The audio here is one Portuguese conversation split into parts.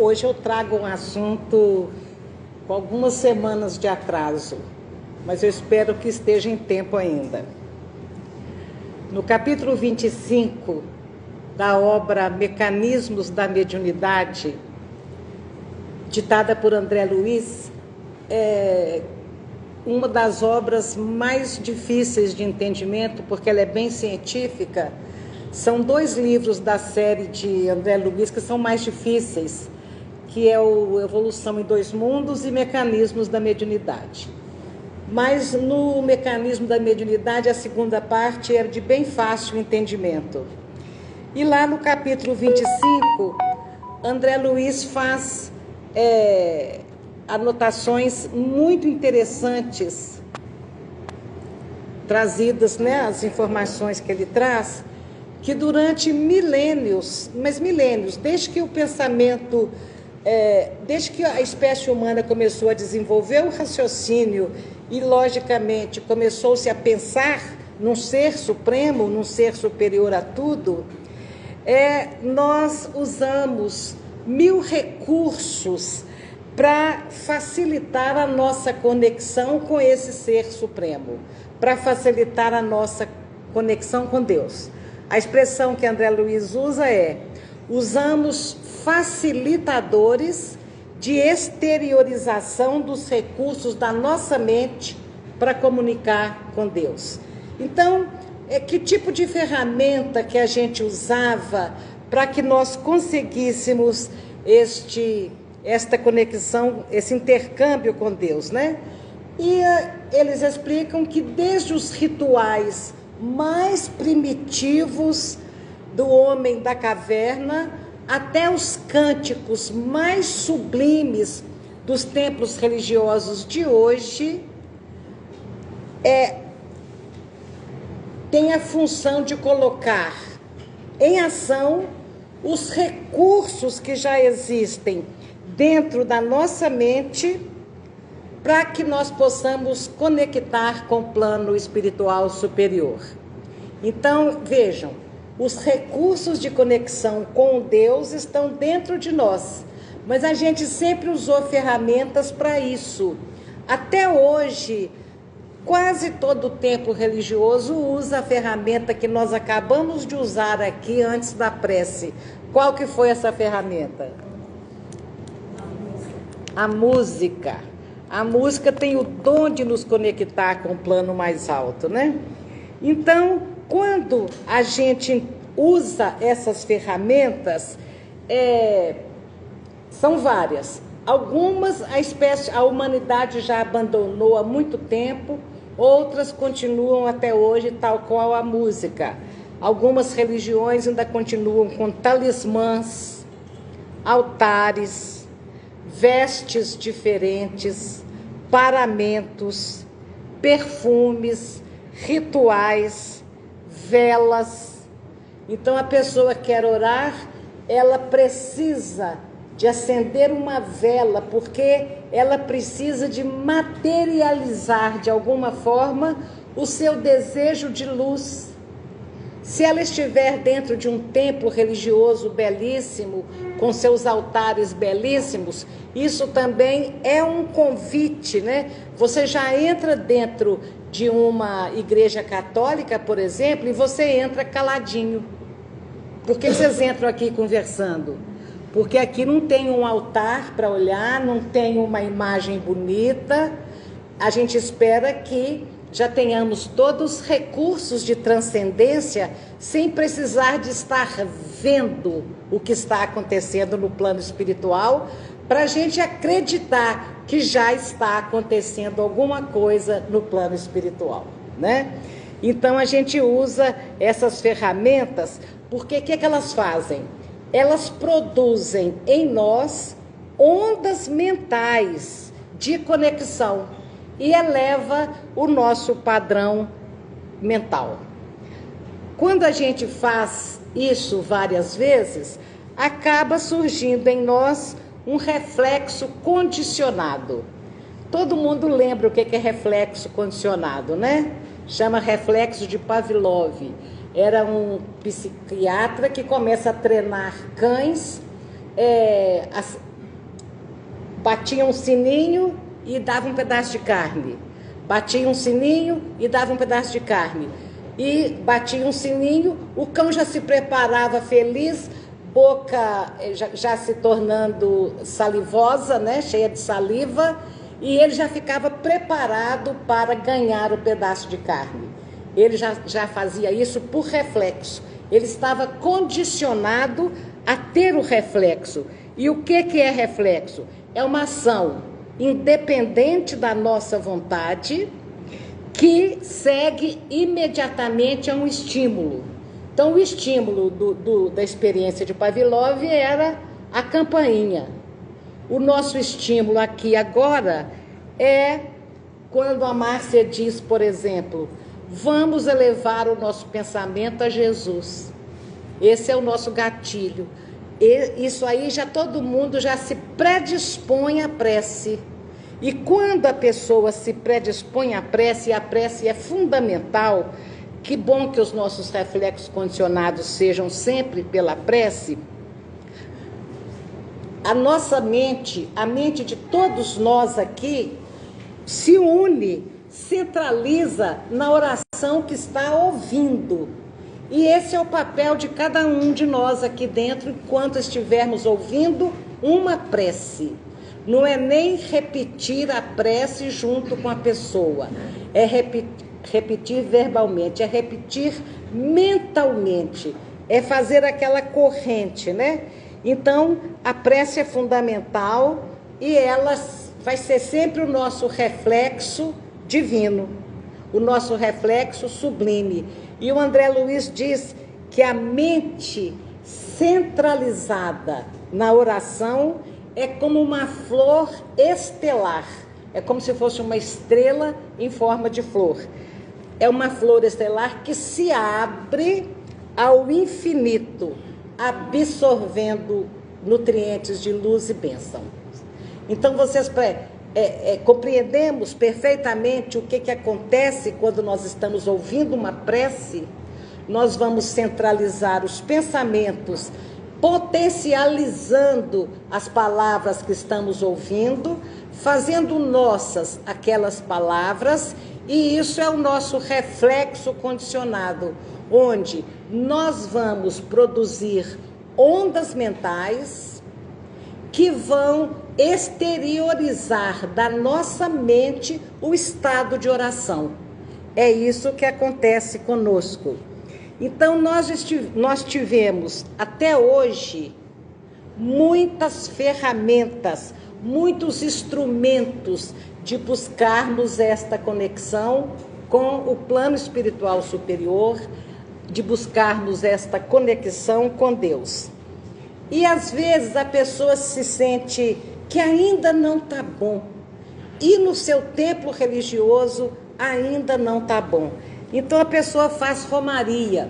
hoje eu trago um assunto com algumas semanas de atraso, mas eu espero que esteja em tempo ainda. No capítulo 25 da obra Mecanismos da Mediunidade, ditada por André Luiz, é uma das obras mais difíceis de entendimento, porque ela é bem científica. São 2 livros da série de André Luiz que são mais difíceis, que é o Evolução em 2 Mundos e Mecanismos da Mediunidade. Mas no Mecanismo da Mediunidade, a segunda parte era de bem fácil entendimento. E lá no capítulo 25, André Luiz faz anotações muito interessantes, trazidas, né, as informações que ele traz, que durante milênios, desde que o pensamento, desde que a espécie humana começou a desenvolver o raciocínio e, logicamente, começou-se a pensar num ser supremo, num ser superior a tudo, nós usamos 1000 recursos para facilitar a nossa conexão com esse ser supremo, para facilitar a nossa conexão com Deus. A expressão que André Luiz usa usamos facilitadores de exteriorização dos recursos da nossa mente para comunicar com Deus. Então, que tipo de ferramenta que a gente usava para que nós conseguíssemos esta conexão, esse intercâmbio com Deus, né? E eles explicam que desde os rituais mais primitivos do homem da caverna até os cânticos mais sublimes dos templos religiosos de hoje, tem a função de colocar em ação os recursos que já existem dentro da nossa mente para que nós possamos conectar com o plano espiritual superior. Então, vejam, os recursos de conexão com Deus estão dentro de nós, mas a gente sempre usou ferramentas para isso. Até hoje, quase todo o templo religioso usa a ferramenta que nós acabamos de usar aqui antes da prece. Qual que foi essa ferramenta? A música. A música tem o dom de nos conectar com o plano mais alto, né? Então, quando a gente usa essas ferramentas, são várias. Algumas a humanidade já abandonou há muito tempo, outras continuam até hoje, tal qual a música. Algumas religiões ainda continuam com talismãs, altares, vestes diferentes, paramentos, perfumes, rituais, velas. Então a pessoa quer orar, ela precisa de acender uma vela, porque ela precisa de materializar de alguma forma o seu desejo de luz. Se ela estiver dentro de um templo religioso belíssimo, com seus altares belíssimos, isso também é um convite, né? Você já entra dentro de uma igreja católica, por exemplo, e você entra caladinho. Por que vocês entram aqui conversando? Porque aqui não tem um altar para olhar, não tem uma imagem bonita. A gente espera que já tenhamos todos os recursos de transcendência sem precisar de estar vendo o que está acontecendo no plano espiritual, para a gente acreditar que já está acontecendo alguma coisa no plano espiritual, né? Então a gente usa essas ferramentas, porque o que elas fazem? Elas produzem em nós ondas mentais de conexão e eleva o nosso padrão mental. Quando a gente faz isso várias vezes, acaba surgindo em nós um reflexo condicionado. Todo mundo lembra o que é reflexo condicionado, né? Chama reflexo de Pavlov. Era um psiquiatra que começa a treinar cães batia um sininho e dava um pedaço de carne. Batia um sininho e dava um pedaço de carne. E batia um sininho, o cão já se preparava feliz, boca já se tornando salivosa, né, cheia de saliva, e ele já ficava preparado para ganhar o pedaço de carne. Ele já fazia isso por reflexo. Ele estava condicionado a ter o reflexo. E o que é reflexo? É uma ação independente da nossa vontade, que segue imediatamente a um estímulo. Então, o estímulo da experiência de Pavlov era a campainha. O nosso estímulo aqui agora é quando a Márcia diz, por exemplo, vamos elevar o nosso pensamento a Jesus. Esse é o nosso gatilho. Isso aí já todo mundo já se predispõe à prece. E quando a pessoa se predispõe à prece, e a prece é fundamental, que bom que os nossos reflexos condicionados sejam sempre pela prece, a nossa mente, a mente de todos nós aqui, se une, centraliza na oração que está ouvindo. E esse é o papel de cada um de nós aqui dentro, enquanto estivermos ouvindo uma prece. Não é nem repetir a prece junto com a pessoa, é repetir verbalmente, é repetir mentalmente, é fazer aquela corrente, né? Então, a prece é fundamental e ela vai ser sempre o nosso reflexo divino, o nosso reflexo sublime. E o André Luiz diz que a mente centralizada na oração é como uma flor estelar, é como se fosse uma estrela em forma de flor. É uma flor estelar que se abre ao infinito, absorvendo nutrientes de luz e bênção. Então, vocês compreendemos perfeitamente o que acontece quando nós estamos ouvindo uma prece. Nós vamos centralizar os pensamentos, potencializando as palavras que estamos ouvindo, fazendo nossas aquelas palavras, e isso é o nosso reflexo condicionado, onde nós vamos produzir ondas mentais que vão exteriorizar da nossa mente o estado de oração. É isso que acontece conosco. Então, nós tivemos até hoje muitas ferramentas, muitos instrumentos de buscarmos esta conexão com o plano espiritual superior, de buscarmos esta conexão com Deus. E às vezes a pessoa se sente que ainda não está bom, e no seu templo religioso ainda não está bom. Então a pessoa faz romaria,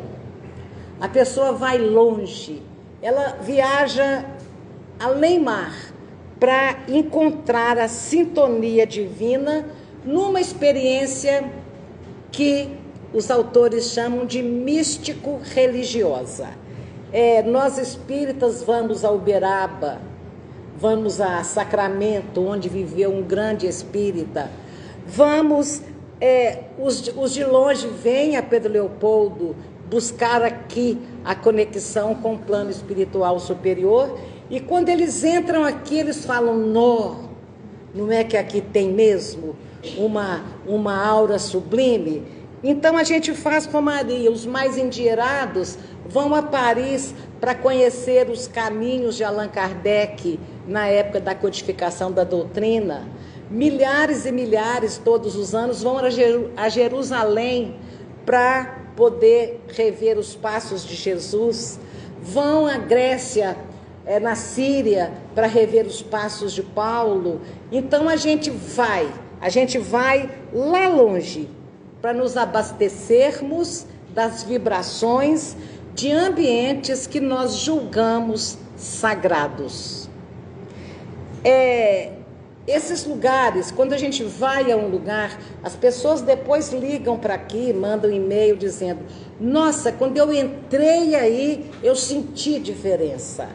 a pessoa vai longe, ela viaja além mar para encontrar a sintonia divina numa experiência que os autores chamam de místico-religiosa. Nós espíritas vamos a Uberaba, vamos a Sacramento, onde viveu um grande espírita, vamos... os de longe vêm a Pedro Leopoldo buscar aqui a conexão com o plano espiritual superior, e quando eles entram aqui, eles falam, não é que aqui tem mesmo uma aura sublime? Então a gente faz romaria. Os mais endinheirados vão a Paris para conhecer os caminhos de Allan Kardec na época da codificação da doutrina. Milhares e milhares todos os anos vão a Jerusalém para poder rever os passos de Jesus, vão à Grécia, na Síria, para rever os passos de Paulo. Então a gente vai lá longe para nos abastecermos das vibrações de ambientes que nós julgamos sagrados. Esses lugares, quando a gente vai a um lugar, as pessoas depois ligam para aqui, mandam e-mail dizendo, nossa, quando eu entrei aí, eu senti diferença.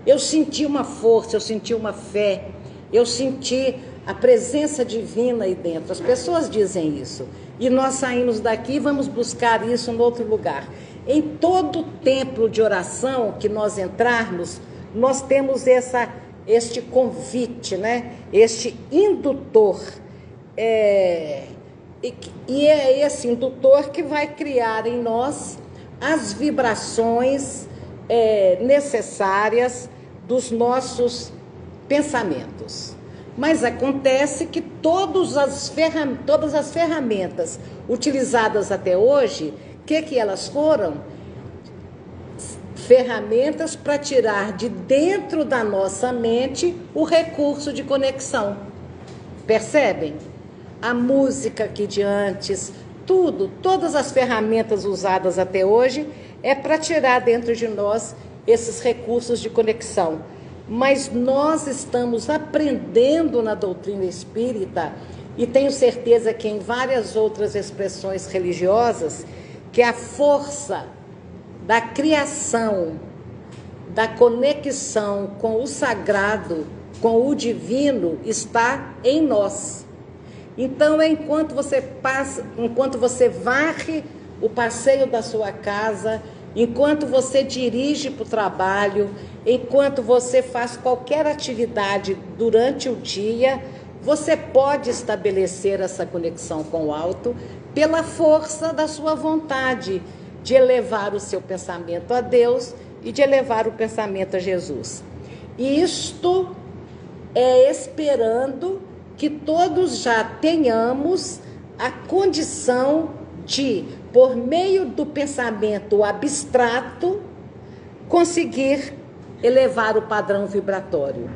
Eu senti uma força, eu senti uma fé. eu senti a presença divina aí dentro. As pessoas dizem isso. E nós saímos daqui e vamos buscar isso em outro lugar. Em todo templo de oração que nós entrarmos, nós temos este convite, né? Este indutor. E é esse indutor que vai criar em nós as vibrações necessárias dos nossos pensamentos. Mas acontece que todas as ferramentas utilizadas até hoje, que elas foram? Ferramentas para tirar de dentro da nossa mente o recurso de conexão. Percebem? A música aqui de antes, todas as ferramentas usadas até hoje é para tirar dentro de nós esses recursos de conexão. Mas nós estamos aprendendo na doutrina espírita, e tenho certeza que em várias outras expressões religiosas, que a força da criação, da conexão com o sagrado, com o divino, está em nós. Então, enquanto você varre o passeio da sua casa, enquanto você dirige para o trabalho, enquanto você faz qualquer atividade durante o dia, você pode estabelecer essa conexão com o alto pela força da sua vontade de elevar o seu pensamento a Deus e de elevar o pensamento a Jesus. E isto é esperando que todos já tenhamos a condição de, por meio do pensamento abstrato, conseguir elevar o padrão vibratório.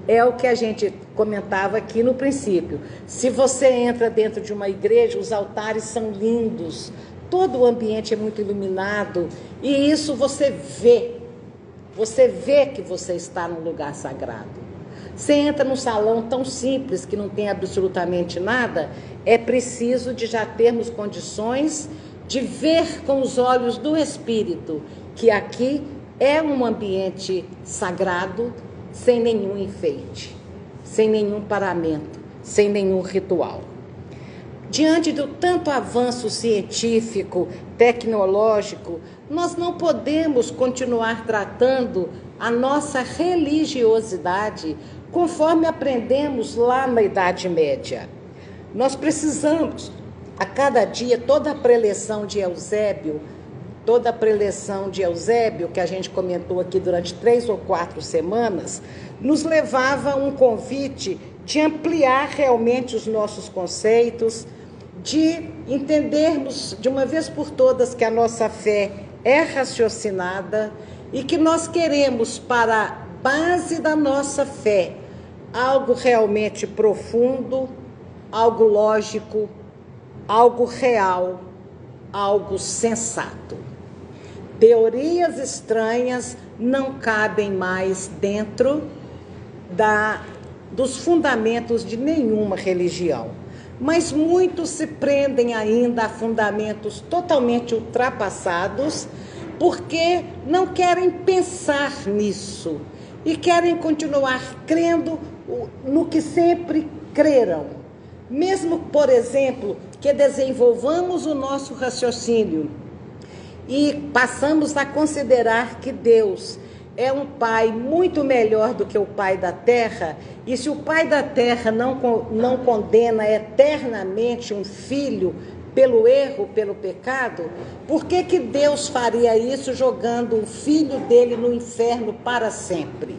É o que a gente comentava aqui no princípio. Se você entra dentro de uma igreja, os altares são lindos, todo o ambiente é muito iluminado, e isso você vê que você está num lugar sagrado. Você entra num salão tão simples, que não tem absolutamente nada, é preciso de já termos condições de ver com os olhos do Espírito, que aqui é um ambiente sagrado, sem nenhum enfeite, sem nenhum paramento, sem nenhum ritual. Diante do tanto avanço científico, tecnológico, nós não podemos continuar tratando a nossa religiosidade conforme aprendemos lá na Idade Média. Nós precisamos, a cada dia, toda a preleção de Eusébio, que a gente comentou aqui durante 3 ou 4 semanas, nos levava a um convite de ampliar realmente os nossos conceitos, de entendermos de uma vez por todas que a nossa fé é raciocinada e que nós queremos, para a base da nossa fé, algo realmente profundo, algo lógico, algo real, algo sensato. Teorias estranhas não cabem mais dentro dos fundamentos de nenhuma religião. Mas muitos se prendem ainda a fundamentos totalmente ultrapassados, porque não querem pensar nisso e querem continuar crendo no que sempre creram. Mesmo, por exemplo, que desenvolvamos o nosso raciocínio e passamos a considerar que Deus é um pai muito melhor do que o pai da terra, e se o pai da terra não condena eternamente um filho pelo erro, pelo pecado, por que Deus faria isso jogando o filho dele no inferno para sempre?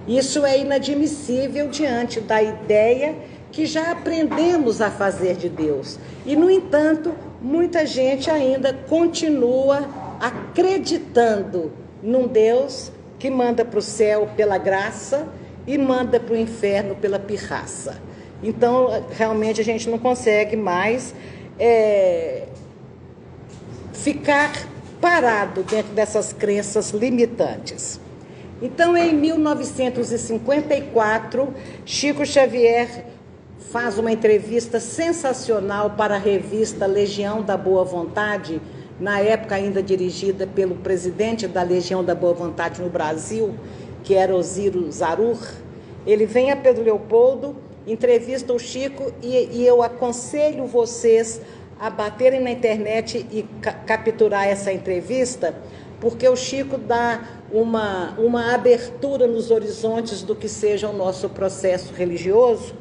Isso é inadmissível diante da ideia que já aprendemos a fazer de Deus. E, no entanto, muita gente ainda continua acreditando num Deus que manda para o céu pela graça e manda para o inferno pela pirraça. Então, realmente, a gente não consegue mais ficar parado dentro dessas crenças limitantes. Então, em 1954, Chico Xavier faz uma entrevista sensacional para a revista Legião da Boa Vontade, na época ainda dirigida pelo presidente da Legião da Boa Vontade no Brasil, que era Osírio Zarur, ele vem a Pedro Leopoldo, entrevista o Chico e eu aconselho vocês a baterem na internet e capturar essa entrevista, porque o Chico dá uma abertura nos horizontes do que seja o nosso processo religioso,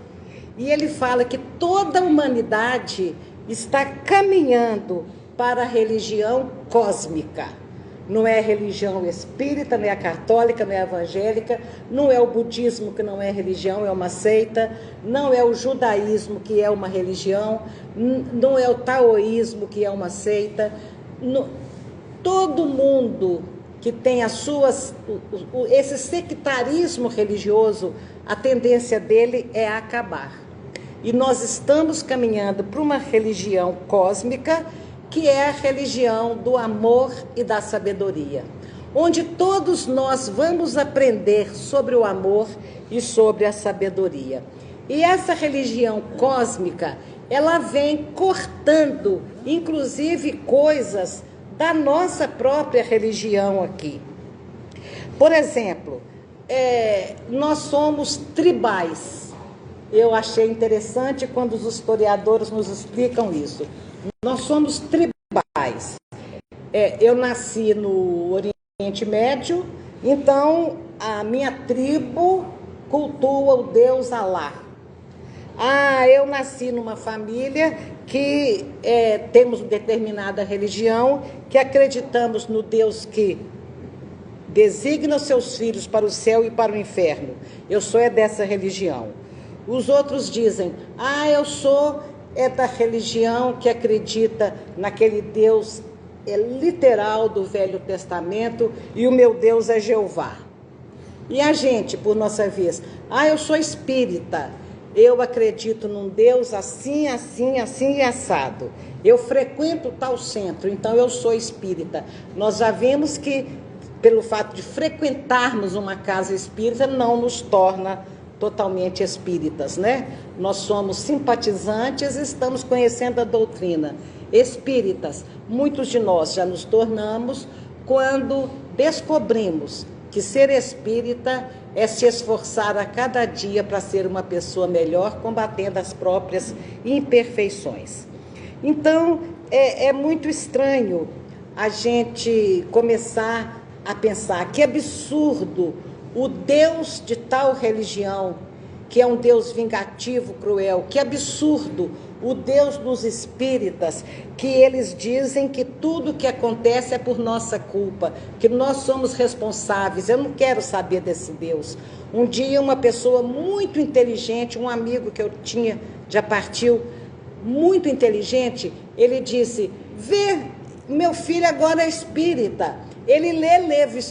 e ele fala que toda a humanidade está caminhando para a religião cósmica. Não é a religião espírita, não é a católica, não é a evangélica, não é o budismo, que não é religião, é uma seita, não é o judaísmo, que é uma religião, não é o taoísmo, que é uma seita. Todo mundo que tem esse sectarismo religioso, a tendência dele é acabar. E nós estamos caminhando para uma religião cósmica, que é a religião do amor e da sabedoria, onde todos nós vamos aprender sobre o amor e sobre a sabedoria. E essa religião cósmica, ela vem cortando, inclusive, coisas da nossa própria religião aqui. Por exemplo, nós somos tribais. Eu achei interessante quando os historiadores nos explicam isso. Nós somos tribais. Eu nasci no Oriente Médio, então a minha tribo cultua o Deus Alá. Eu nasci numa família que temos determinada religião, que acreditamos no Deus que designa os seus filhos para o céu e para o inferno. Eu sou dessa religião. Os outros dizem, eu sou da religião que acredita naquele Deus literal do Velho Testamento e o meu Deus é Jeová. E a gente, por nossa vez, eu sou espírita, eu acredito num Deus assim, assim, assim e assado. Eu frequento tal centro, então eu sou espírita. Nós já vimos que, pelo fato de frequentarmos uma casa espírita, não nos torna totalmente espíritas, né? Nós somos simpatizantes e estamos conhecendo a doutrina. Espíritas, muitos de nós já nos tornamos quando descobrimos que ser espírita é se esforçar a cada dia para ser uma pessoa melhor, combatendo as próprias imperfeições. Então, é muito estranho a gente começar a pensar que absurdo o Deus de tal religião, que é um Deus vingativo, cruel, que absurdo o Deus dos espíritas, que eles dizem que tudo que acontece é por nossa culpa, que nós somos responsáveis. Eu não quero saber desse Deus. Um dia uma pessoa muito inteligente, um amigo que eu tinha, já partiu, muito inteligente, ele disse, meu filho agora é espírita. Ele lê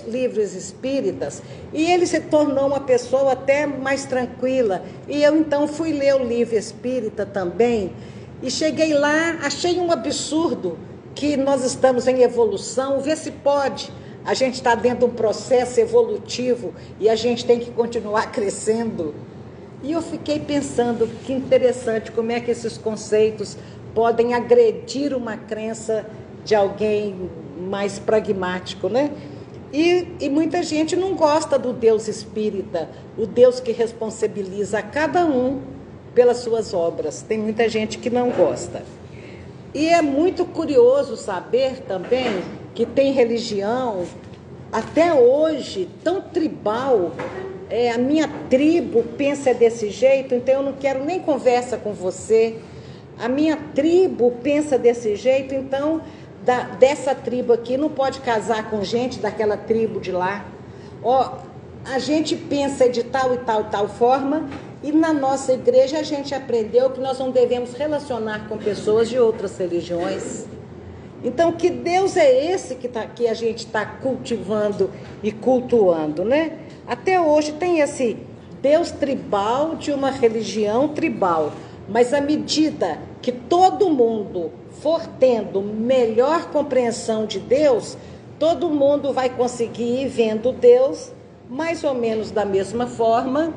livros espíritas e ele se tornou uma pessoa até mais tranquila. E eu então fui ler o livro espírita também e cheguei lá, achei um absurdo que nós estamos em evolução, vê se pode. A gente está dentro de um processo evolutivo e a gente tem que continuar crescendo. E eu fiquei pensando que interessante como é que esses conceitos podem agredir uma crença de alguém mais pragmático, né? E muita gente não gosta do Deus espírita, o Deus que responsabiliza a cada um pelas suas obras. Tem muita gente que não gosta. E é muito curioso saber também que tem religião, até hoje, tão tribal. A minha tribo pensa desse jeito, então eu não quero nem conversa com você. A minha tribo pensa desse jeito, então dessa tribo aqui não pode casar com gente daquela tribo de lá. A gente pensa de tal e tal e tal forma, e na nossa igreja a gente aprendeu que nós não devemos relacionar com pessoas de outras religiões. Então, que Deus é esse que a gente está cultivando e cultuando, né? Até hoje tem esse Deus tribal de uma religião tribal, mas à medida que todo mundo for tendo melhor compreensão de Deus, todo mundo vai conseguir ir vendo Deus mais ou menos da mesma forma,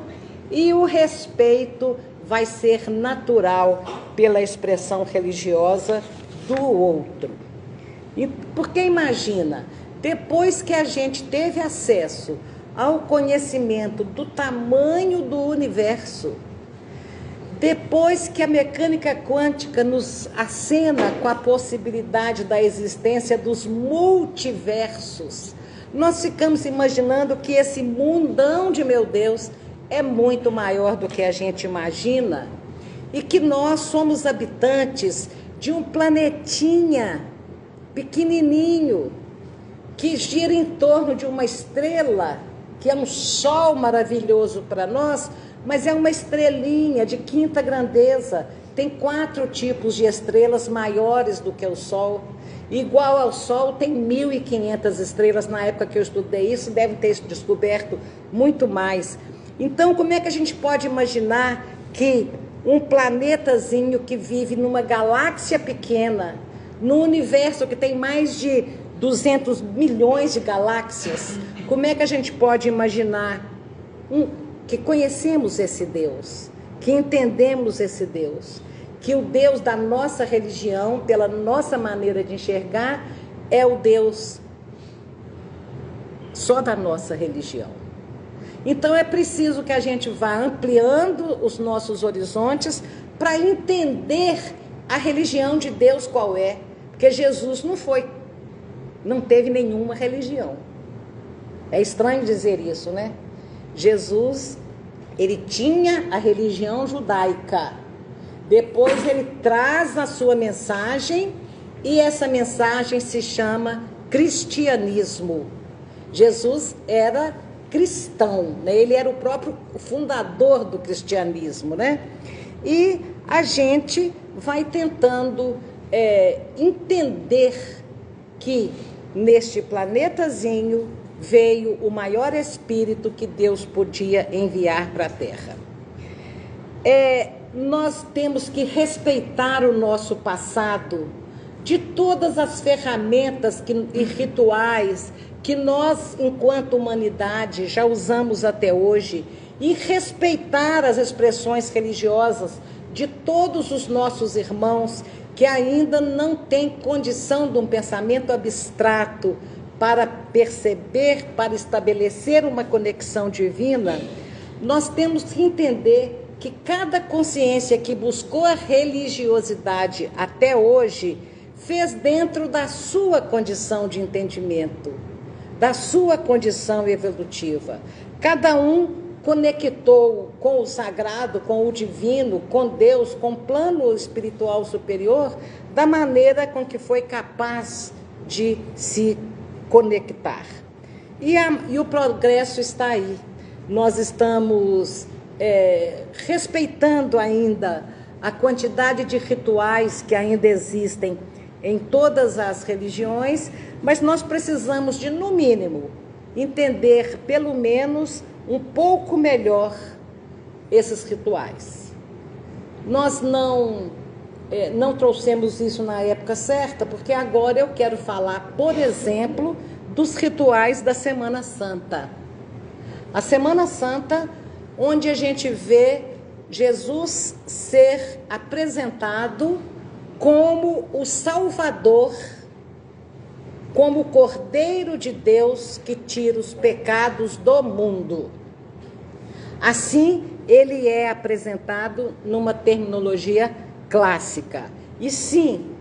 e o respeito vai ser natural pela expressão religiosa do outro. Porque imagina, depois que a gente teve acesso ao conhecimento do tamanho do universo. Depois que a mecânica quântica nos acena com a possibilidade da existência dos multiversos, nós ficamos imaginando que esse mundão de meu Deus é muito maior do que a gente imagina e que nós somos habitantes de um planetinha pequenininho que gira em torno de uma estrela que é um sol maravilhoso para nós, mas é uma estrelinha de quinta grandeza. Tem 4 tipos de estrelas maiores do que o Sol. Igual ao Sol, tem 1.500 estrelas. Na época que eu estudei isso, deve ter descoberto muito mais. Então, como é que a gente pode imaginar que um planetazinho que vive numa galáxia pequena, no universo que tem mais de 200 milhões de galáxias, como é que a gente pode imaginar que conhecemos esse Deus, que entendemos esse Deus, que o Deus da nossa religião, pela nossa maneira de enxergar, é o Deus só da nossa religião. Então é preciso que a gente vá ampliando os nossos horizontes para entender a religião de Deus qual é, porque Jesus não teve nenhuma religião. É estranho dizer isso, né? Jesus, ele tinha a religião judaica. Depois ele traz a sua mensagem e essa mensagem se chama cristianismo. Jesus era cristão, né? Ele era o próprio fundador do cristianismo, né? E a gente vai tentando entender que neste planetazinho veio o maior espírito que Deus podia enviar para a Terra. Nós temos que respeitar o nosso passado, de todas as ferramentas e rituais que nós, enquanto humanidade, já usamos até hoje, e respeitar as expressões religiosas de todos os nossos irmãos que ainda não têm condição de um pensamento abstrato para perceber, para estabelecer uma conexão divina. Nós temos que entender que cada consciência que buscou a religiosidade até hoje fez dentro da sua condição de entendimento, da sua condição evolutiva. Cada um conectou com o sagrado, com o divino, com Deus, com o plano espiritual superior, da maneira com que foi capaz de se conectar. E o progresso está aí. Nós estamos respeitando ainda a quantidade de rituais que ainda existem em todas as religiões, mas nós precisamos de, no mínimo, entender pelo menos um pouco melhor esses rituais. Nós não trouxemos isso na época certa, porque agora eu quero falar, por exemplo, dos rituais da Semana Santa. A Semana Santa, onde a gente vê Jesus ser apresentado como o Salvador, como o Cordeiro de Deus que tira os pecados do mundo. Assim, ele é apresentado numa terminologia clássica. E sim,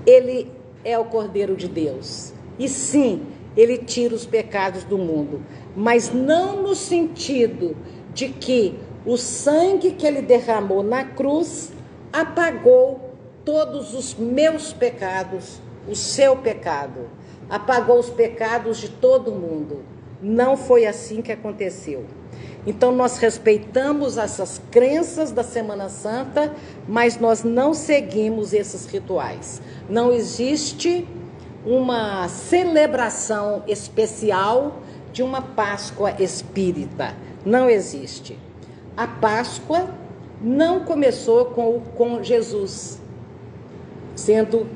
ele é o Cordeiro de Deus. E sim, ele tira os pecados do mundo. Mas não no sentido de que o sangue que ele derramou na cruz apagou todos os meus pecados, o seu pecado. Apagou os pecados de todo mundo. Não foi assim que aconteceu. Então, nós respeitamos essas crenças da Semana Santa, mas nós não seguimos esses rituais. Não existe uma celebração especial de uma Páscoa espírita. Não existe. A Páscoa não começou com Jesus sendo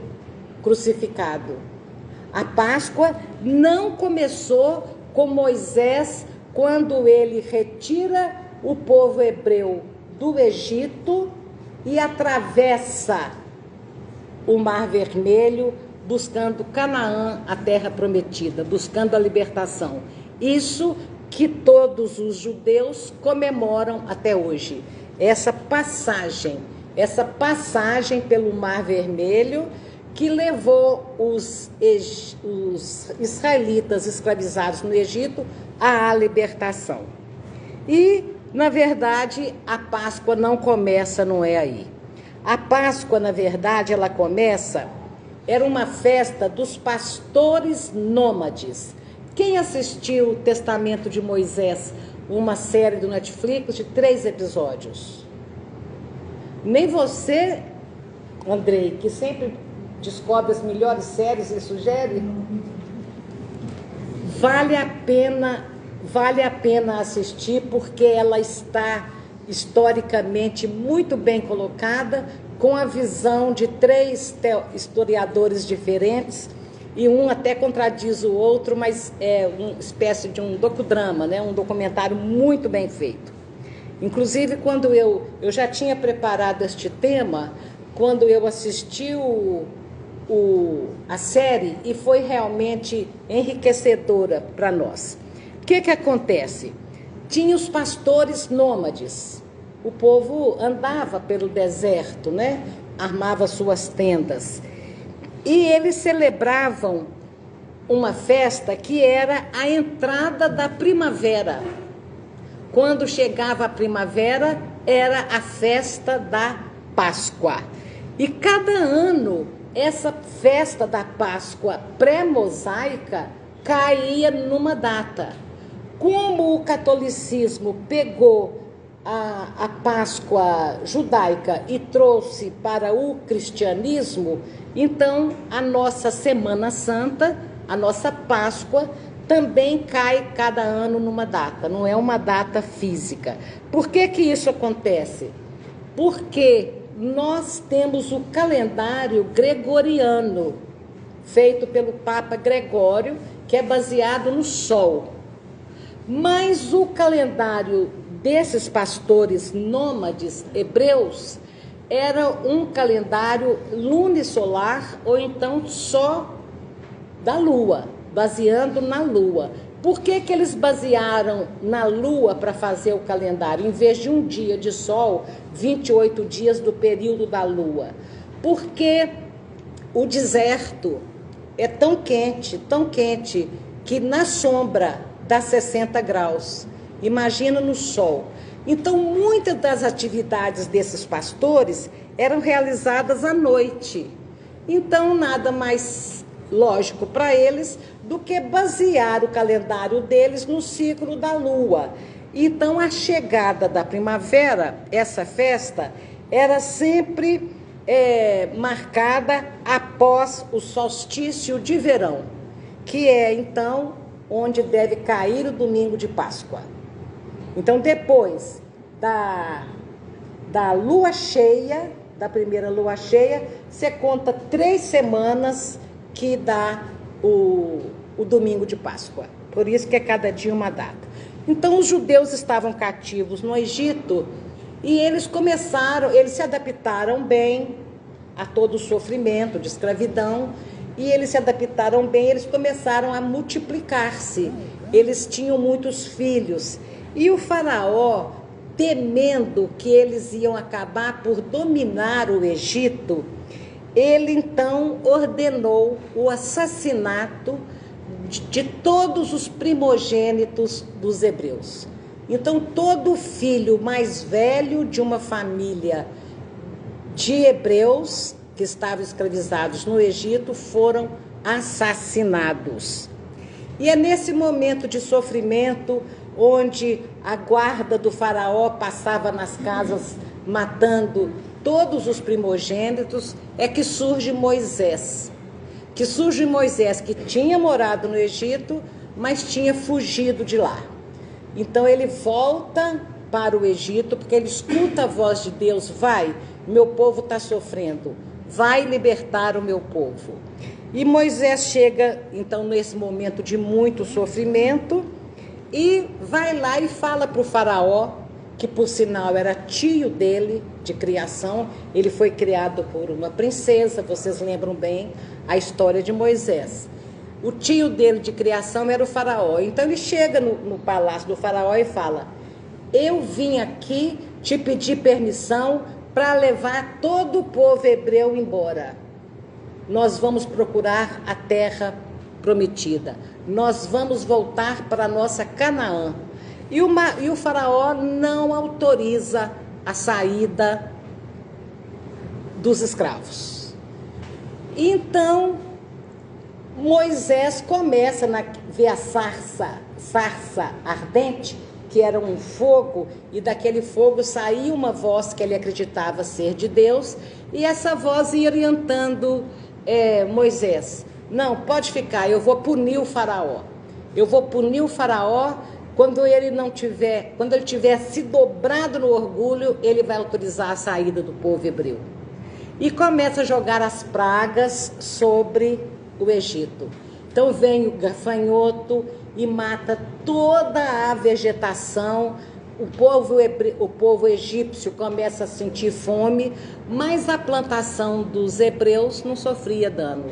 crucificado. A Páscoa não começou com Moisés quando ele retira o povo hebreu do Egito e atravessa o Mar Vermelho buscando Canaã, a terra prometida, buscando a libertação. Isso que todos os judeus comemoram até hoje. Essa passagem pelo Mar Vermelho que levou os israelitas escravizados no Egito à libertação. E, na verdade, a Páscoa não começa, não é aí. A Páscoa, na verdade, ela começa, era uma festa dos pastores nômades. Quem assistiu o Testamento de Moisés, uma série do Netflix de 3 episódios? Nem você, Andrei, que sempre descobre as melhores séries e sugere? Vale a pena assistir, porque ela está historicamente muito bem colocada, com a visão de 3 historiadores diferentes, e um até contradiz o outro, mas é uma espécie de um docudrama, né? Um documentário muito bem feito. Inclusive, quando eu já tinha preparado este tema, quando eu assisti a série, e foi realmente enriquecedora para nós. O que acontece? Tinha os pastores nômades. O povo andava pelo deserto, né? Armava suas tendas. E eles celebravam uma festa que era a entrada da primavera. Quando chegava a primavera, era a festa da Páscoa. E cada ano, essa festa da Páscoa pré-mosaica caía numa data. Como o catolicismo pegou a Páscoa judaica e trouxe para o cristianismo, então a nossa Semana Santa, a nossa Páscoa, também cai cada ano numa data, não é uma data física. Por que isso acontece? Porque nós temos o calendário gregoriano, feito pelo Papa Gregório, que é baseado no Sol. Mas o calendário desses pastores nômades hebreus era um calendário lunisolar, ou então só da Lua, baseando na Lua. Por que eles basearam na Lua para fazer o calendário, em vez de um dia de sol, 28 dias do período da Lua? Porque o deserto é tão quente, que na sombra dá 60 graus. Imagina no sol. Então, muitas das atividades desses pastores eram realizadas à noite. Então, nada mais lógico para eles do que basear o calendário deles no ciclo da Lua. Então, a chegada da primavera, essa festa, era sempre marcada após o solstício de verão, que é, então, onde deve cair o domingo de Páscoa. Então, depois da lua cheia, da primeira lua cheia, você conta 3 semanas que dá o domingo de Páscoa. Por isso que é cada dia uma data. Então, os judeus estavam cativos no Egito e eles se adaptaram bem a todo o sofrimento de escravidão, e eles se adaptaram bem, eles começaram a multiplicar-se. Eles tinham muitos filhos. E o faraó, temendo que eles iam acabar por dominar o Egito, ele então ordenou o assassinato de todos os primogênitos dos hebreus. Então, todo filho mais velho de uma família de hebreus que estavam escravizados no Egito foram assassinados. E é nesse momento de sofrimento, onde a guarda do faraó passava nas casas matando todos os primogênitos, é que surge Moisés. Que tinha morado no Egito, mas tinha fugido de lá. Então ele volta para o Egito, porque ele escuta a voz de Deus: vai, meu povo está sofrendo, vai libertar o meu povo. E Moisés chega, então, nesse momento de muito sofrimento, e vai lá e fala para o faraó, que por sinal era tio dele de criação. Ele foi criado por uma princesa, vocês lembram bem a história de Moisés. O tio dele de criação era o faraó. Então ele chega no palácio do faraó e fala: eu vim aqui te pedir permissão para levar todo o povo hebreu embora. Nós vamos procurar a terra prometida. Nós vamos voltar para a nossa Canaã. E o faraó não autoriza a saída dos escravos. Então, Moisés começa a ver a sarça ardente, que era um fogo, e daquele fogo saía uma voz que ele acreditava ser de Deus, e essa voz ia orientando Moisés: não, pode ficar, eu vou punir o faraó. Eu vou punir o faraó quando ele tiver se dobrado no orgulho, ele vai autorizar a saída do povo hebreu. E começa a jogar as pragas sobre o Egito. Então vem o gafanhoto e mata toda a vegetação. O povo egípcio começa a sentir fome, mas a plantação dos hebreus não sofria dano.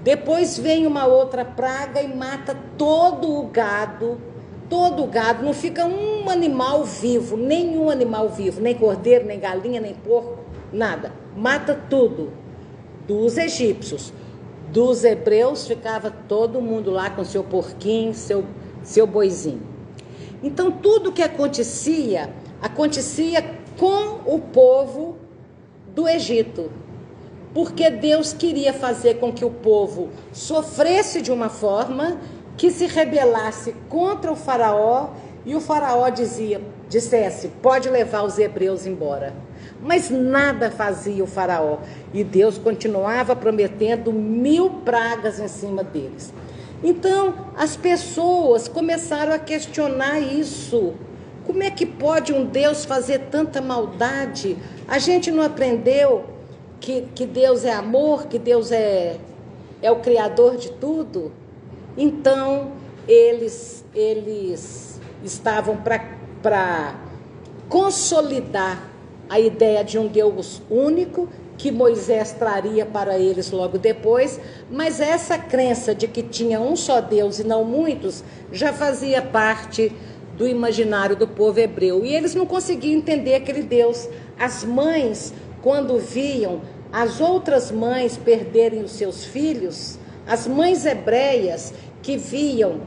Depois vem uma outra praga e mata todo o gado, não fica um animal vivo, nenhum animal vivo, nem cordeiro, nem galinha, nem porco, nada. Mata tudo, dos egípcios. Dos hebreus ficava todo mundo lá com seu porquinho, seu boizinho. Então tudo que acontecia com o povo do Egito, porque Deus queria fazer com que o povo sofresse de uma que se rebelasse contra o faraó, e o faraó dissesse: pode levar os hebreus embora. Mas nada fazia o faraó, e Deus continuava prometendo 1000 pragas em cima deles. Então as pessoas começaram a questionar isso. Como é que pode um Deus fazer tanta maldade? A gente não aprendeu que Deus é amor, que Deus é o criador de tudo? Então eles estavam para consolidar a ideia de um Deus único, que Moisés traria para eles logo depois, mas essa crença de que tinha um só Deus e não muitos, já fazia parte do imaginário do povo hebreu, e eles não conseguiam entender aquele Deus. As mães, quando viam as outras mães perderem os seus filhos, as mães hebreias que viam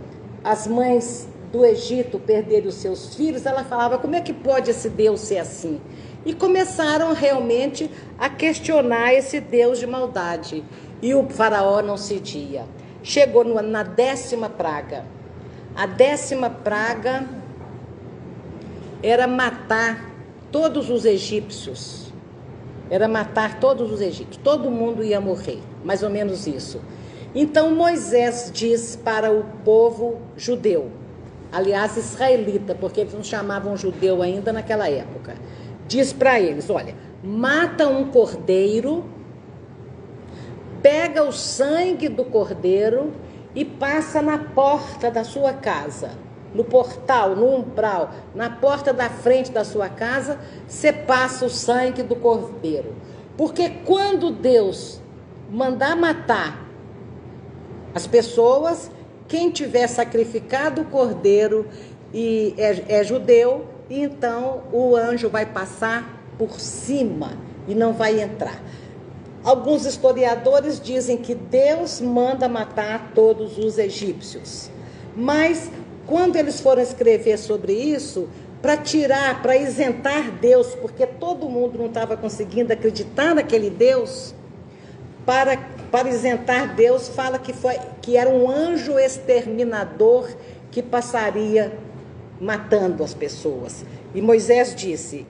as mães do Egito perderem os seus filhos, ela falava: como é que pode esse Deus ser assim? E começaram realmente a questionar esse Deus de maldade. E o faraó não cedia. Chegou na 10ª praga. A 10ª praga era matar todos os egípcios. Todo mundo ia morrer, mais ou menos isso. Então Moisés diz para o povo judeu, aliás israelita, porque eles não chamavam judeu ainda naquela época. Diz para eles: olha, mata um cordeiro, pega o sangue do cordeiro e passa na porta da sua casa, no portal, no umbral, na porta da frente da sua casa, você passa o sangue do cordeiro. Porque quando Deus mandar matar as pessoas, quem tiver sacrificado o cordeiro e é judeu, e então o anjo vai passar por cima e não vai entrar. Alguns historiadores dizem que Deus manda matar todos os egípcios, mas quando eles foram escrever sobre isso, para isentar Deus, porque todo mundo não estava conseguindo acreditar naquele Deus, para isentar Deus, fala que era um anjo exterminador que passaria matando as pessoas. E Moisés disse: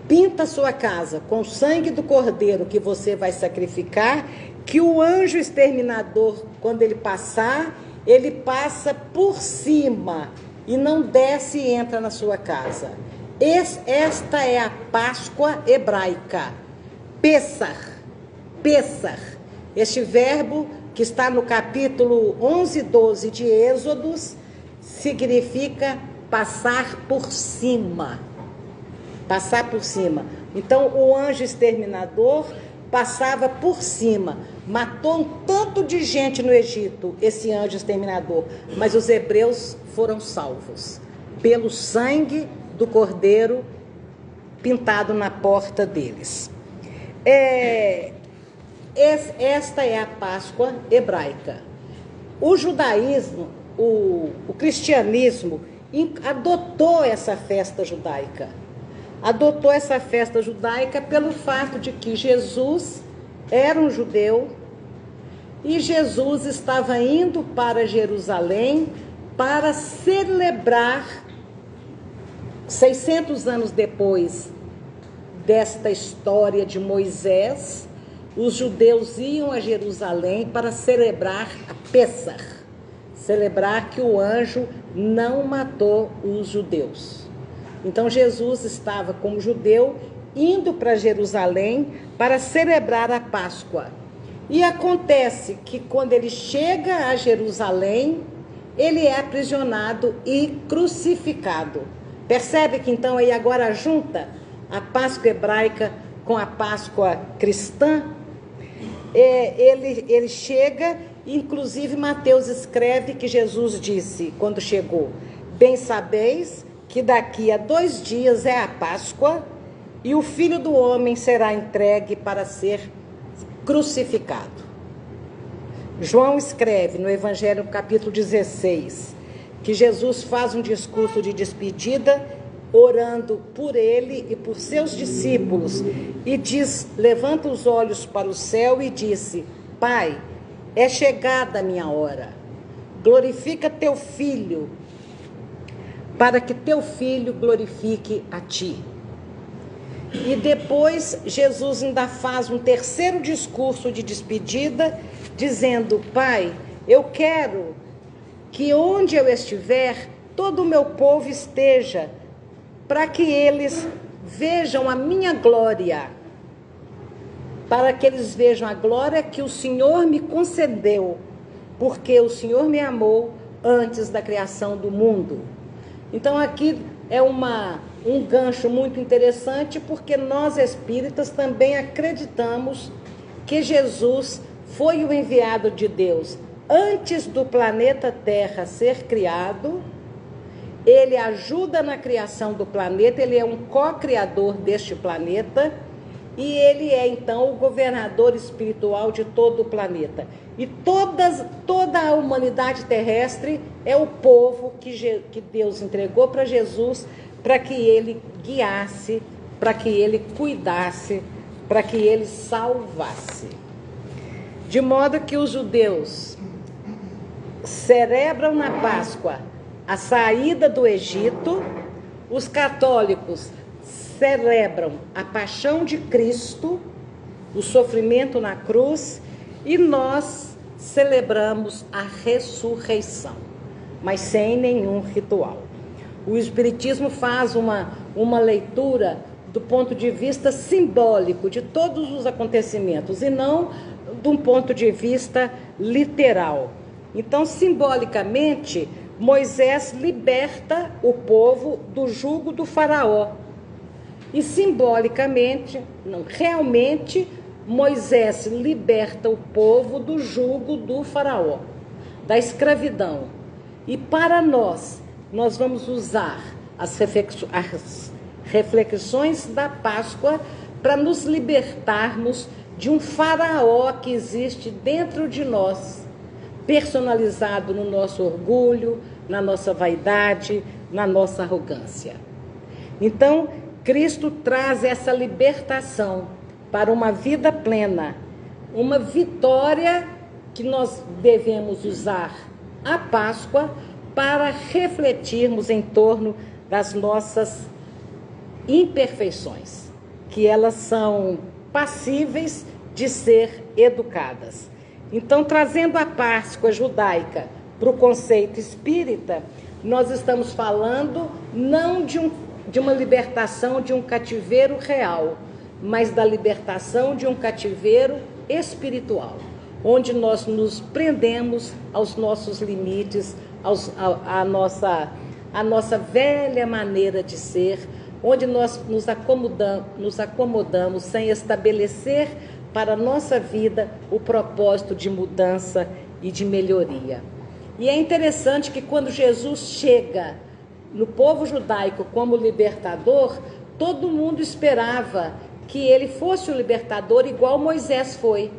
pinta a sua casa com o sangue do cordeiro que você vai sacrificar, que o anjo exterminador, quando ele passar, ele passa por cima e não desce e entra na sua casa. Esta é a Páscoa hebraica, Pessach. Este verbo que está no capítulo 11 e 12 de Êxodos significa passar por cima. Passar por cima. Então o anjo exterminador passava por cima, matou um tanto de gente no Egito, esse anjo exterminador, mas os hebreus foram salvos pelo sangue do cordeiro pintado na porta deles. Esta é a Páscoa hebraica. O judaísmo, o cristianismo adotou essa festa judaica. Adotou essa festa judaica pelo fato de que Jesus era um judeu e Jesus estava indo para Jerusalém para celebrar, 600 anos depois desta história de Moisés, os judeus iam a Jerusalém para celebrar a Pêssar, celebrar que o anjo não matou os judeus. Então Jesus estava como judeu indo para Jerusalém para celebrar a Páscoa. E acontece que quando ele chega a Jerusalém, ele é aprisionado e crucificado. Percebe que então aí agora junta a Páscoa hebraica com a Páscoa cristã? Ele chega, inclusive Mateus escreve que Jesus disse, quando chegou: bem sabeis que daqui a 2 dias é a Páscoa e o Filho do Homem será entregue para ser crucificado. João escreve no Evangelho, capítulo 16, que Jesus faz um discurso de despedida, orando por ele e por seus discípulos, e diz, levanta os olhos para o céu e disse: Pai, é chegada a minha hora, glorifica teu Filho, para que teu Filho glorifique a ti. E depois Jesus ainda faz um terceiro discurso de despedida, dizendo: Pai, eu quero que onde eu estiver, todo o meu povo esteja, para que eles vejam a minha glória, para que eles vejam a glória que o Senhor me concedeu, porque o Senhor me amou antes da criação do mundo. Então aqui é um gancho muito interessante, porque nós espíritas também acreditamos que Jesus foi o enviado de Deus. Antes do planeta Terra ser criado, ele ajuda na criação do planeta, ele é um co-criador deste planeta, e ele é então o governador espiritual de todo o planeta. E toda a humanidade terrestre é o povo que Deus entregou para Jesus, para que ele guiasse, para que ele cuidasse, para que ele salvasse. De modo que os judeus celebram na Páscoa a saída do Egito, os católicos celebram a paixão de Cristo, o sofrimento na cruz, e nós celebramos a ressurreição, mas sem nenhum ritual. O Espiritismo faz uma leitura do ponto de vista simbólico de todos os acontecimentos, e não de um ponto de vista literal. Então, simbolicamente, Moisés liberta o povo do jugo do faraó. E simbolicamente, não, realmente, Moisés liberta o povo do jugo do faraó, da escravidão. E para nós vamos usar as reflexões da Páscoa para nos libertarmos de um faraó que existe dentro de nós, personalizado no nosso orgulho, na nossa vaidade, na nossa arrogância. Então, Cristo traz essa libertação para uma vida plena, uma vitória que nós devemos usar a Páscoa para refletirmos em torno das nossas imperfeições, que elas são passíveis de ser educadas. Então, trazendo a Páscoa judaica para o conceito espírita, nós estamos falando não de uma libertação de um cativeiro real, mas da libertação de um cativeiro espiritual, onde nós nos prendemos aos nossos limites, à nossa velha maneira de ser, onde nós nos acomodamos sem estabelecer para a nossa vida o propósito de mudança e de melhoria. E é interessante que quando Jesus chega no povo judaico como libertador, todo mundo esperava que ele fosse o libertador igual Moisés foi.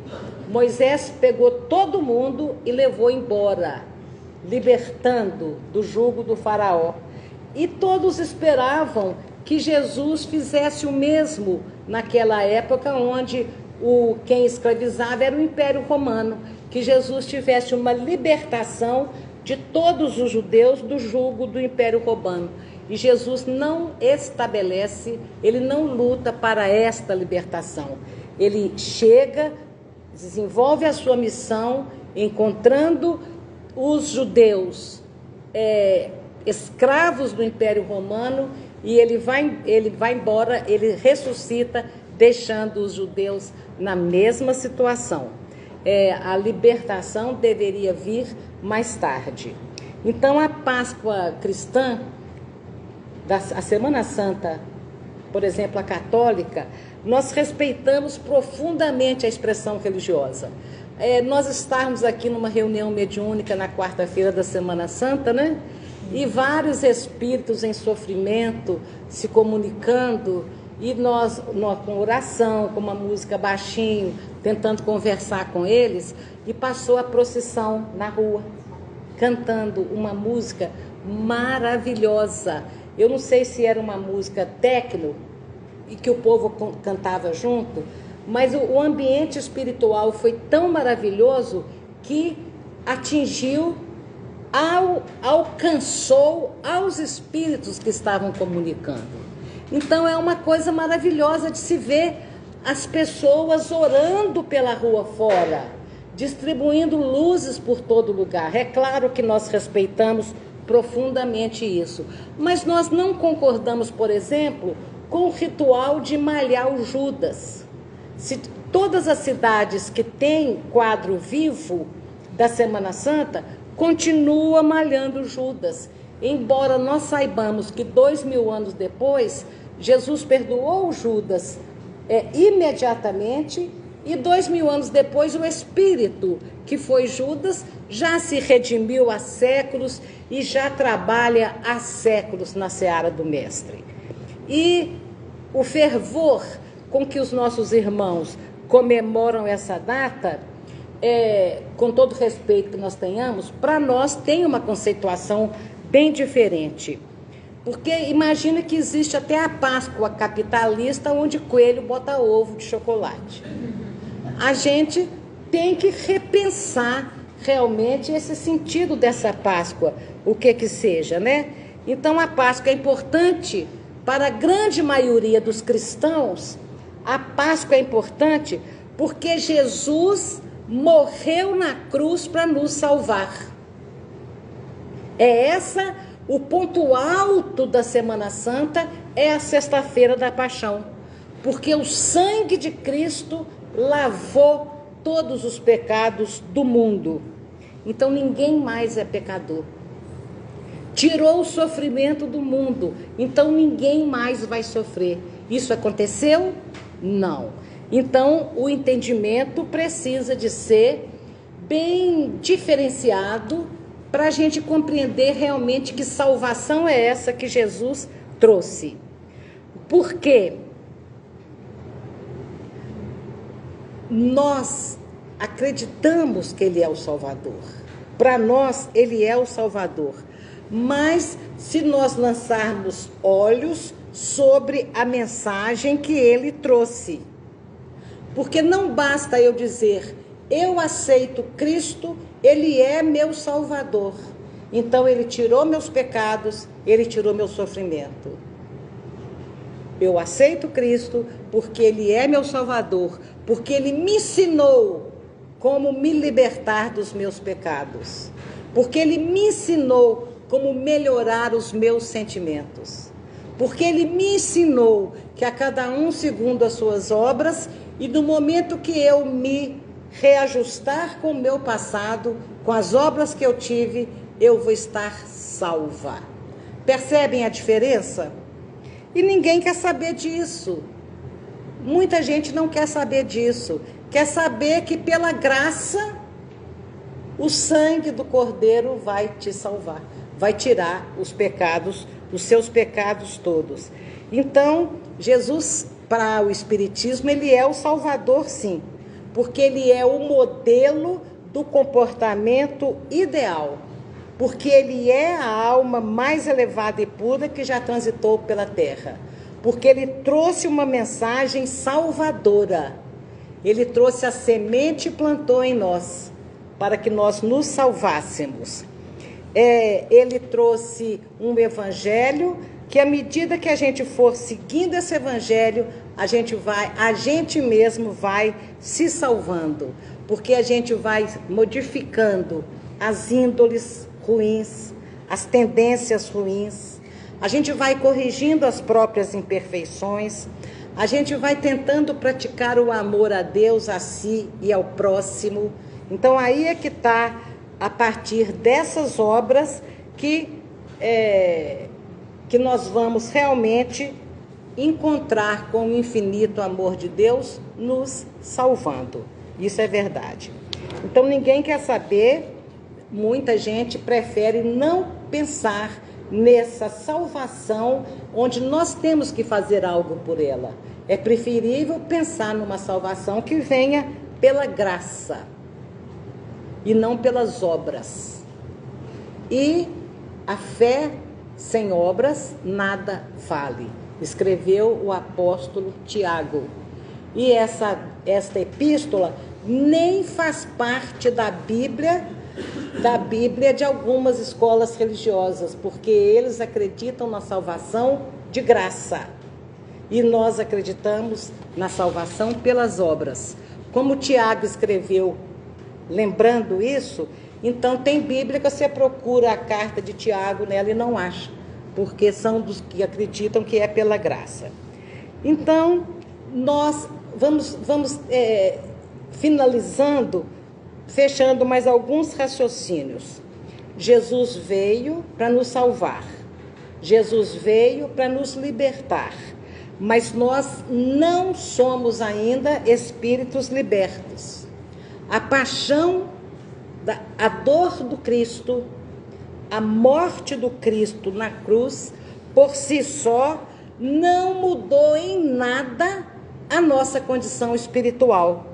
Moisés pegou todo mundo e levou embora, libertando do jugo do faraó. E todos esperavam que Jesus fizesse o mesmo naquela época onde quem escravizava era o Império Romano, que Jesus tivesse uma libertação de todos os judeus do jugo do Império Romano. E Jesus não estabelece, ele não luta para esta libertação. Ele chega, desenvolve a sua missão, encontrando os judeus escravos do Império Romano, e ele vai embora, ele ressuscita, deixando os judeus na mesma situação. A libertação deveria vir mais tarde. Então, a Páscoa cristã, a Semana Santa, por exemplo, a católica, nós respeitamos profundamente a expressão religiosa. Nós estamos aqui numa reunião mediúnica na quarta-feira da Semana Santa, né? E vários espíritos em sofrimento se comunicando, e nós com oração, com uma música baixinho, tentando conversar com eles, e passou a procissão na rua, cantando uma música maravilhosa. Eu não sei se era uma música techno e que o povo cantava junto, mas o ambiente espiritual foi tão maravilhoso que alcançou aos espíritos que estavam comunicando. Então é uma coisa maravilhosa de se ver as pessoas orando pela rua fora, distribuindo luzes por todo lugar. É claro que nós respeitamos profundamente isso, mas nós não concordamos, por exemplo, com o ritual de malhar o Judas. Se todas as cidades que têm quadro vivo da Semana Santa continua malhando Judas, embora nós saibamos que 2000 anos depois Jesus perdoou Judas imediatamente, e 2000 anos depois o espírito que foi Judas já se redimiu há séculos e já trabalha há séculos na seara do Mestre. E o fervor com que os nossos irmãos comemoram essa data, com todo respeito que nós tenhamos, para nós tem uma conceituação bem diferente. Porque imagina que existe até a Páscoa capitalista, onde coelho bota ovo de chocolate. A gente tem que repensar realmente esse sentido dessa Páscoa, o que seja, né? Então a Páscoa é importante para a grande maioria dos cristãos. A Páscoa é importante porque Jesus morreu na cruz para nos salvar. O ponto alto da Semana Santa é a sexta-feira da Paixão, porque o sangue de Cristo lavou todos os pecados do mundo. Então ninguém mais é pecador. Tirou o sofrimento do mundo, então ninguém mais vai sofrer. Isso aconteceu? Não. Então o entendimento precisa de ser bem diferenciado para a gente compreender realmente que salvação é essa que Jesus trouxe. Por quê? Nós acreditamos que Ele é o Salvador. Para nós, Ele é o Salvador. Mas se nós lançarmos olhos sobre a mensagem que Ele trouxe. Porque não basta eu dizer, eu aceito Cristo, Ele é meu Salvador. Então Ele tirou meus pecados, Ele tirou meu sofrimento. Eu aceito Cristo porque Ele é meu Salvador, porque Ele me ensinou como me libertar dos meus pecados, porque Ele me ensinou como melhorar os meus sentimentos, porque Ele me ensinou que a cada um segundo as suas obras, e no momento que eu me reajustar com o meu passado, com as obras que eu tive, eu vou estar salva. Percebem a diferença? E ninguém quer saber disso. Muita gente não quer saber disso. quer saber que pela graça o sangue do Cordeiro vai te salvar, vai tirar os pecados, os seus pecados todos. Então, Jesus, para o Espiritismo, ele é o Salvador, sim, porque ele é o modelo do comportamento ideal, porque ele é a alma mais elevada e pura que já transitou pela terra, porque ele trouxe uma mensagem salvadora, ele trouxe a semente e plantou em nós, para que nós nos salvássemos. Ele trouxe um evangelho que, à medida que a gente for seguindo esse evangelho, a gente mesmo vai se salvando, porque a gente vai modificando as índoles ruins, as tendências ruins, a gente vai corrigindo as próprias imperfeições, a gente vai tentando praticar o amor a Deus, a si e ao próximo. Então aí é que está, a partir dessas obras, que nós vamos realmente encontrar com o infinito amor de Deus nos salvando. Isso é verdade. Então ninguém quer saber, muita gente prefere não pensar nessa salvação, onde nós temos que fazer algo por ela. É preferível pensar numa salvação que venha pela graça e não pelas obras. E a fé sem obras nada vale, escreveu o apóstolo Tiago. E esta epístola nem faz parte da Bíblia de algumas escolas religiosas, porque eles acreditam na salvação de graça. E nós acreditamos na salvação pelas obras. Como Tiago escreveu, lembrando isso, então tem Bíblia que você procura a carta de Tiago nela e não acha, porque são dos que acreditam que é pela graça. Então, nós vamos finalizando, fechando mais alguns raciocínios. Jesus veio para nos salvar, Jesus veio para nos libertar, mas nós não somos ainda espíritos libertos. A paixão, a dor do Cristo, a morte do Cristo na cruz, por si só, não mudou em nada a nossa condição espiritual.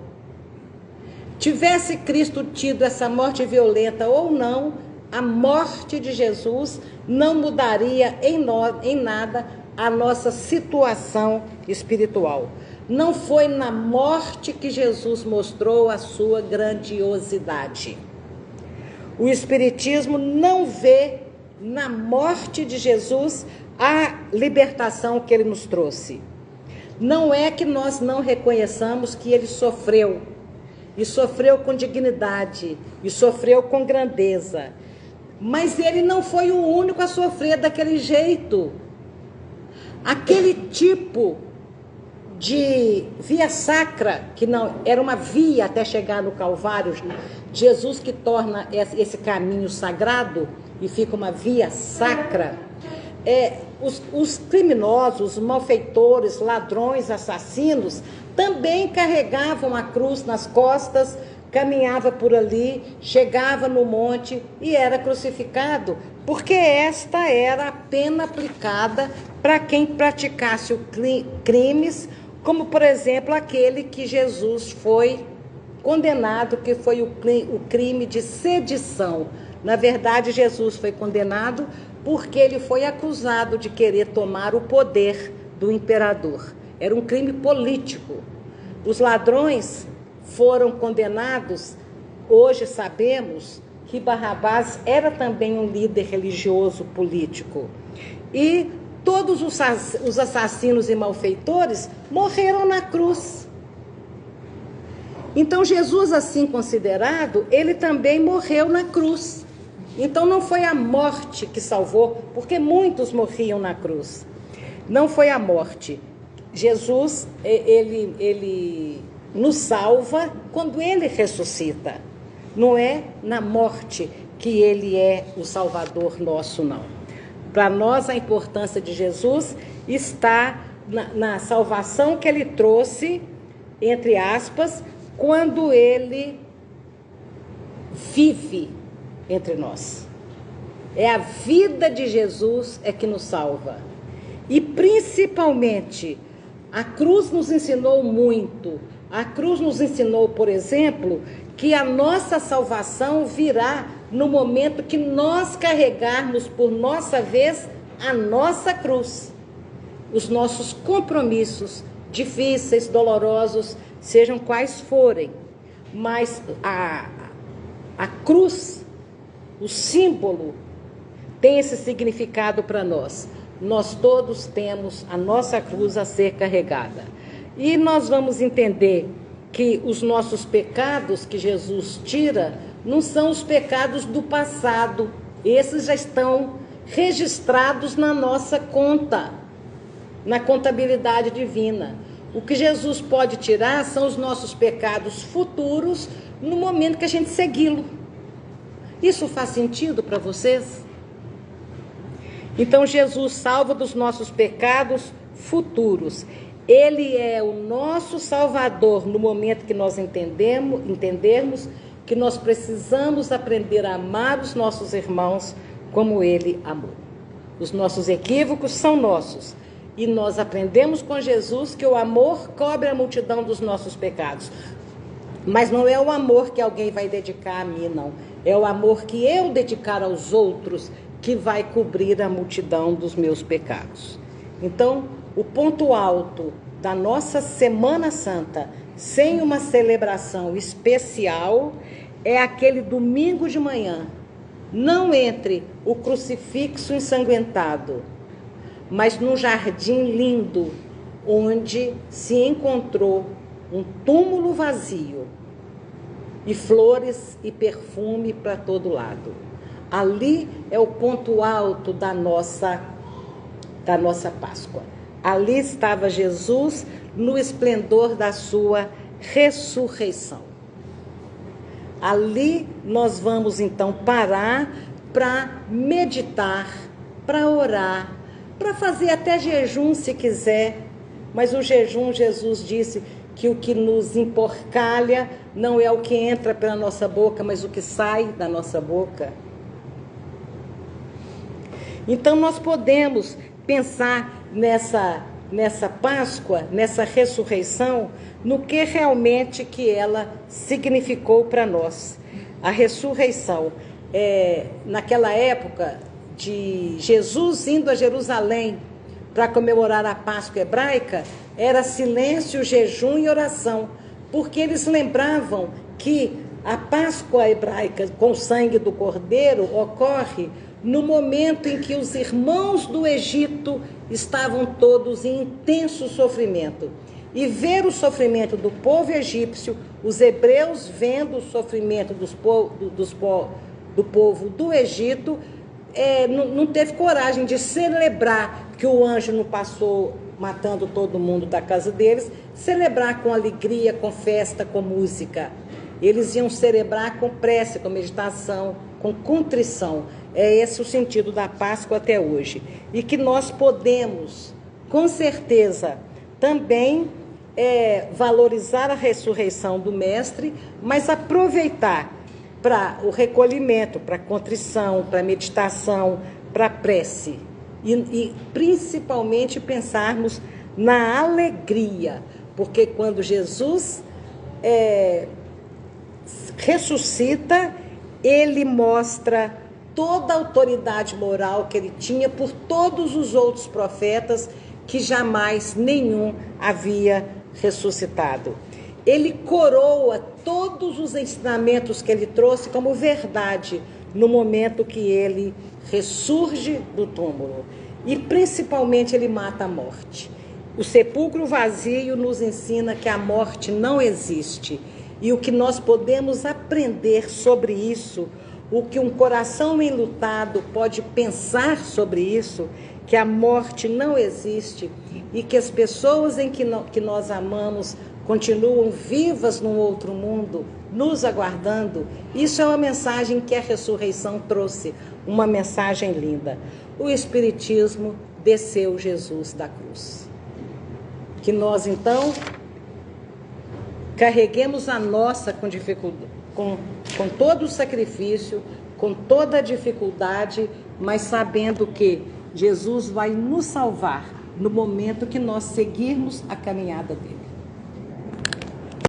Tivesse Cristo tido essa morte violenta ou não, a morte de Jesus não mudaria em nada a nossa situação espiritual. Não foi na morte que Jesus mostrou a sua grandiosidade. O Espiritismo não vê na morte de Jesus a libertação que ele nos trouxe. Não é que nós não reconheçamos que ele sofreu, e sofreu com dignidade, e sofreu com grandeza, mas ele não foi o único a sofrer daquele jeito. Aquele tipo de via sacra, que não era uma via até chegar no Calvário, Jesus que torna esse caminho sagrado e fica uma via sacra. Os criminosos, os malfeitores, ladrões, assassinos também carregavam a cruz nas costas, caminhava por ali, chegava no monte e era crucificado, porque esta era a pena aplicada para quem praticasse crimes, como por exemplo aquele que Jesus foi condenado, que foi o crime de sedição. Na verdade, Jesus foi condenado porque ele foi acusado de querer tomar o poder do imperador. Era um crime político. Os ladrões foram condenados. Hoje sabemos que Barrabás era também um líder religioso político. E todos os assassinos e malfeitores morreram na cruz. Então Jesus, assim considerado, ele também morreu na cruz. Então não foi a morte que salvou, porque muitos morriam na cruz. Não foi a morte. Jesus, ele nos salva quando ele ressuscita. Não é na morte que ele é o Salvador nosso, não. Para nós, a importância de Jesus está na salvação que ele trouxe, entre aspas, quando ele vive entre nós. É a vida de Jesus é que nos salva. E principalmente, a cruz nos ensinou muito. A cruz nos ensinou, por exemplo, que a nossa salvação virá no momento que nós carregarmos por nossa vez a nossa cruz. Os nossos compromissos difíceis, dolorosos, sejam quais forem. Mas a cruz, o símbolo, tem esse significado para nós. Nós todos temos a nossa cruz a ser carregada. E nós vamos entender que os nossos pecados que Jesus tira não são os pecados do passado. Esses já estão registrados na nossa conta, na contabilidade divina. O que Jesus pode tirar são os nossos pecados futuros no momento que a gente segui-lo. Isso faz sentido para vocês? Então Jesus salva dos nossos pecados futuros. Ele é o nosso Salvador no momento que nós entendermos que nós precisamos aprender a amar os nossos irmãos como Ele amou. Os nossos equívocos são nossos. E nós aprendemos com Jesus que o amor cobre a multidão dos nossos pecados. Mas não é o amor que alguém vai dedicar a mim, não. É o amor que eu dedicar aos outros que vai cobrir a multidão dos meus pecados. Então, o ponto alto da nossa Semana Santa, sem uma celebração especial, é aquele domingo de manhã, não entre o crucifixo ensanguentado, mas num jardim lindo, onde se encontrou um túmulo vazio e flores e perfume para todo lado. Ali é o ponto alto da nossa Páscoa. Ali estava Jesus no esplendor da sua ressurreição. Ali nós vamos então parar para meditar, para orar, para fazer até jejum se quiser. Mas o jejum, Jesus disse que o que nos emporcalha não é o que entra pela nossa boca, mas o que sai da nossa boca. Então nós podemos pensar nessa Páscoa, nessa ressurreição, no que realmente que ela significou para nós. A ressurreição, naquela época de Jesus indo a Jerusalém para comemorar a Páscoa hebraica, era silêncio, jejum e oração, porque eles lembravam que a Páscoa hebraica com o sangue do Cordeiro ocorre no momento em que os irmãos do Egito estavam todos em intenso sofrimento. E ver o sofrimento do povo egípcio, os hebreus vendo o sofrimento do povo do Egito, não teve coragem de celebrar que o anjo não passou matando todo mundo da casa deles, celebrar com alegria, com festa, com música. Eles iam celebrar com prece, com meditação, com contrição. É esse o sentido da Páscoa até hoje. E que nós podemos, com certeza, também valorizar a ressurreição do Mestre, mas aproveitar para o recolhimento, para a contrição, para a meditação, para a prece. E principalmente pensarmos na alegria, porque quando Jesus ressuscita, ele mostra toda a autoridade moral que ele tinha por todos os outros profetas que jamais nenhum havia ressuscitado. Ele coroa todos os ensinamentos que ele trouxe como verdade no momento que ele ressurge do túmulo. E principalmente ele mata a morte. O sepulcro vazio nos ensina que a morte não existe. E o que nós podemos aprender sobre isso, o que um coração enlutado pode pensar sobre isso, que a morte não existe e que as pessoas que nós amamos continuam vivas num outro mundo, nos aguardando. Isso é uma mensagem que a ressurreição trouxe, uma mensagem linda. O Espiritismo desceu Jesus da cruz. Que nós, então, carreguemos a nossa com dificuldade, com todo o sacrifício, com toda a dificuldade, mas sabendo que Jesus vai nos salvar no momento que nós seguirmos a caminhada dele.